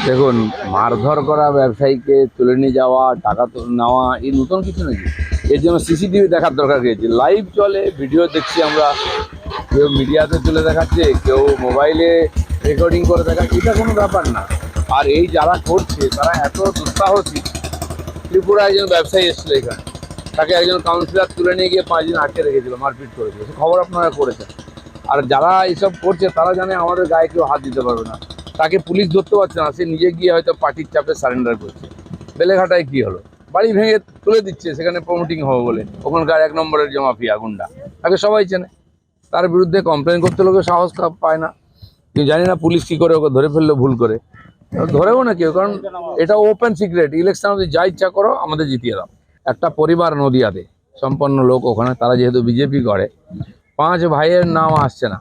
দেখুন, মারধর করা, ব্যবসায়ীকে তুলে নিয়ে যাওয়া, টাকা নেওয়া এই নতুন কিছু নাকি? এর জন্য সিসিটিভি দেখার দরকার রয়েছে। লাইভ চলে, ভিডিও দেখছি আমরা, কেউ মিডিয়াতে তুলে দেখাচ্ছে, কেউ মোবাইলে রেকর্ডিং করে দেখাচ্ছে, এটা কোনো ব্যাপার না। আর এই যারা করছে তারা এত দুঃসাহসী। ত্রিপুরা একজন ব্যবসায়ী এসেছিল এখানে, তাকে একজন কাউন্সিলর তুলে নিয়ে গিয়ে 5 দিন আটকে রেখেছিল, মারপিট করেছিল, সে খবর আপনারা করেছেন। আর যারা এইসব করছে তারা জানে আমাদের গায়ে কেউ হাত দিতে পারবে না। তাকে পুলিশ ধরতে পারছে না, সে নিজে গিয়ে হয়তো পার্টির চাপে সারেন্ডার করছে। বেলেঘাটায় কী হলো, বাড়ি ভেঙে তুলে দিচ্ছে সেখানে প্রমোটিং হবে বলে, ওখানকার 1 নম্বরের যে মাফিয়া গুন্ডা, তাকে সবাই চেনে। তার বিরুদ্ধে কমপ্লেন করতে লোকের সাহস পায় না। কিন্তু জানি না পুলিশ কী করে ওকে ধরে ফেললো ভুল করে, ধরেও না কেউ, কারণ এটা ওপেন সিক্রেট। ইলেকশন যদি যা ইচ্ছা করো, আমাদের জিতিয়ে দাও। একটা পরিবার নদিয়াতে সম্পন্ন লোক, ওখানে তারা যেহেতু বিজেপি করে, 5 ভাইয়ের নাম আসছে না।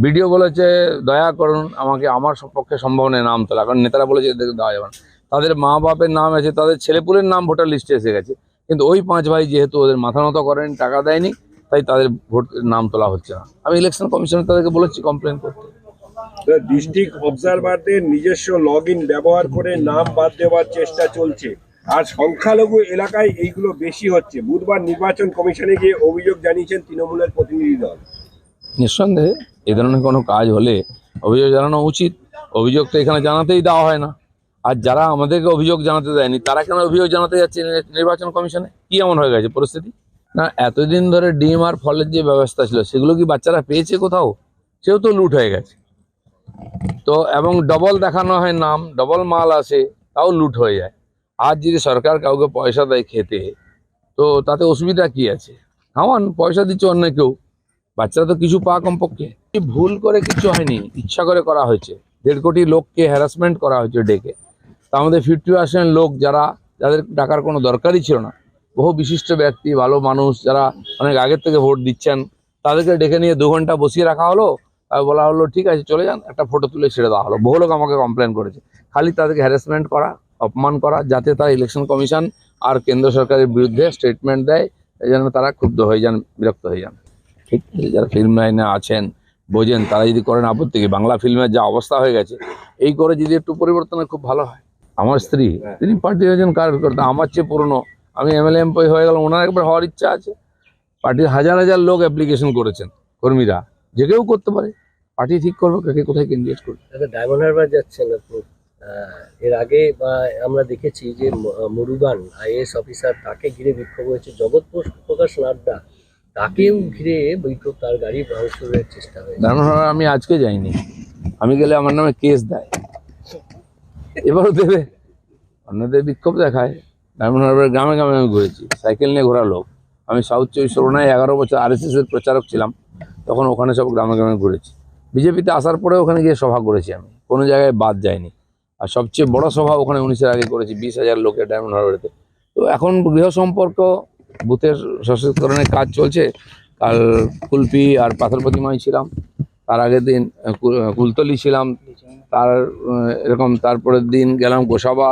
ভিডিও বলেছে দয়া করুন আমাকে, আমার পক্ষে সম্ভব নেই নাম তোলা, কারণ নেতারা বলেছে এদেরকে দেওয়া যাবে না। তাদের মা বাপের নাম আছে, তাদের ছেলেপুলের নাম ভোটার লিস্টে এসে গেছে, কিন্তু ওই 5 ভাই যেহেতু ওদের মাথা নত করেন, টাকা দেয়নি, তাই তাদের ভোট নাম তোলা হচ্ছে না। আমি ইলেকশন কমিশনে তাদেরকে বলেছি কমপ্লেন করতে। ডিস্ট্রিক্ট অবজারভারদের নিজস্ব লগ ইন ব্যবহার করে নাম বাদ দেওয়ার চেষ্টা চলছে, আর সংখ্যালঘু এলাকায় এইগুলো বেশি হচ্ছে। বুধবার নির্বাচন কমিশনে গিয়ে অভিযোগ জানিয়েছেন তৃণমূলের প্রতিনিধি দল। নিঃসন্দেহে এই ধরনের কোনো কাজ হলে অভিযোগ জানানো উচিত। অভিযোগ তো এখানে জানাতেই দেওয়া হয় না। আর যারা আমাদেরকে অভিযোগ জানাতে দেয়নি, তারা কেন অভিযোগ জানাতে যাচ্ছে নির্বাচন কমিশনে? কি এমন হয়ে গেছে পরিস্থিতি? না, এতদিন ধরে ডিম আর ফলের যে ব্যবস্থা ছিল, সেগুলো কি বাচ্চারা পেয়েছে কোথাও? সেও তো লুট হয়ে গেছে। তো এবং ডবল দেখানো হয় নাম, ডবল মাল আসে, তাও লুট হয়ে যায়। আজ যদি সরকার কাউকে পয়সা দেয় খেতে, তো তাতে অসুবিধা কি আছে? খাওয়ান, পয়সা দিচ্ছে অন্য কেউ, বাচ্চারা তো কিছু পাক কমপক্ষে। ভুল করে কিছু হয়নি, ইচ্ছা করে করা হয়েছে। 1.5 কোটি লোককে হ্যারাসমেন্ট করা হয়েছে ডেকে। তা আমাদের 50% লোক যাদের ডাকার কোনো দরকারই ছিল না, বহু বিশিষ্ট ব্যক্তি, ভালো মানুষ, যারা অনেক আগের থেকে ভোট দিচ্ছেন, তাদেরকে ডেকে নিয়ে 2 ঘন্টা বসিয়ে রাখা হলো। আর বলা হলো ঠিক আছে চলে যান, একটা ফটো তুলে ছেড়ে দেওয়া হলো। বহু লোক আমাকে কমপ্লেন করেছে। খালি তাদেরকে হ্যারাসমেন্ট করা, অপমান করা, যাতে তারা ইলেকশন কমিশন আর কেন্দ্র সরকারের বিরুদ্ধে স্টেটমেন্ট দেয়, এই জন্য তারা ক্ষুব্ধ হয়ে যান, বিরক্ত হয়ে যান। ঠিক আছে, যারা ফিল্ম লাইনে আছেন বোঝেন, তারা যদি করেন আপত্তি কি? বাংলা ফিল্মের যা অবস্থা হয়ে গেছে, এই করে যদি একটু পরিবর্তনে খুব ভালো হয়। আমার স্ত্রী, তিনি পার্টির একজন কার্যকর্তা, আমার চেয়ে পুরনো। আমি এমএলএ এমপি হয়ে গেলাম, ওনার একবার হওয়ার ইচ্ছা আছে। পার্টির হাজার হাজার লোক অ্যাপ্লিকেশন করেছেন, কর্মীরা, যে কেউ করতে পারে। পার্টি ঠিক করবে কাকে কোথায় ক্যান্ডিডেট করবে। ডায়মন্ড হারবার যাচ্ছেন আপনি, এর আগে আমরা দেখেছি যে মুরুগান আইএএস অফিসার, তাকে ঘিরে বিক্ষোভ হয়েছে। জগৎ প্রকাশ নাড্ডা, তাকেও ঘিরে বিক্ষোভ, তার গাড়ি ভাঙচুরের চেষ্টা হয়েছে। ডায়মন্ড হারবার আমি আজকে যাইনি, আমি গেলে আমার নামে কেস দেয়, এবারও দেবে। অন্যদের বিক্ষোভ দেখায়। ডায়মন্ড হারবার গ্রামে গ্রামে আমি ঘুরেছি, সাইকেল নিয়ে ঘোরা লোক। আমি সাউথ 24 পরগনায় 11 বছর আরএসএসের প্রচারক ছিলাম, তখন ওখানে সব গ্রামে গ্রামে ঘুরেছি। বিজেপিতে আসার পরে ওখানে গিয়ে সভা করেছি, আমি কোনো জায়গায় বাদ যাইনি। আর সবচেয়ে বড় সভা ওখানে 19-এর আগে করেছি, 20,000 লোকের ডায়মন্ড হারবারেতে। তো এখন গৃহ সম্পর্ক, বুথের সশক্তিকরণের কাজ চলছে। কাল কুলপি আর পাথর প্রতিমায় ছিলাম, তার আগের দিন কুলতলি ছিলাম, তার এরকম তারপরের দিন গেলাম গোসাবা,